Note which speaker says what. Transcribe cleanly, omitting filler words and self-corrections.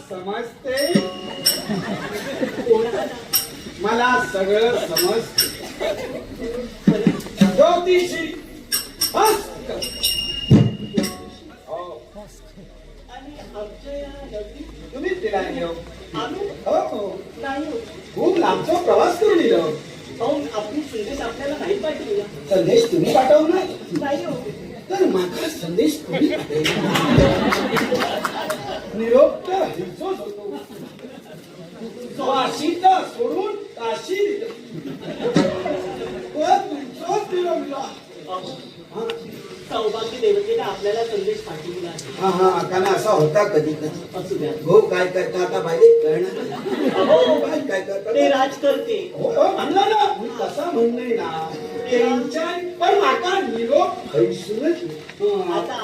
Speaker 1: समजते. मला सगळं समजते. ज्योतिषी तुम्हीच दिला खूप लांबचा प्रवास करून दिलं.
Speaker 2: आपली संदेश आपल्याला नाही पाठवला.
Speaker 1: संदेश तुम्ही पाठवणार
Speaker 2: नाही हो.
Speaker 1: तर माझा संदेश तुम्ही निरोप तर हिंसोच होतो. वाशीचा सोडून काशी तुमचोच निरोप दिला.
Speaker 2: सौभाग्य देवतेने आपल्याला संदेश पाठवला आहे.
Speaker 1: हा हा कारण असा होता कधी कधी.
Speaker 2: असू द्या.
Speaker 1: हो काय करता आता बाहेर कळणार काय करता
Speaker 2: ते राज करते.
Speaker 1: हो म्हणलं ना मी तसा म्हणणे ना त्यांच्या पण आता निरोप हैसूनच
Speaker 2: आता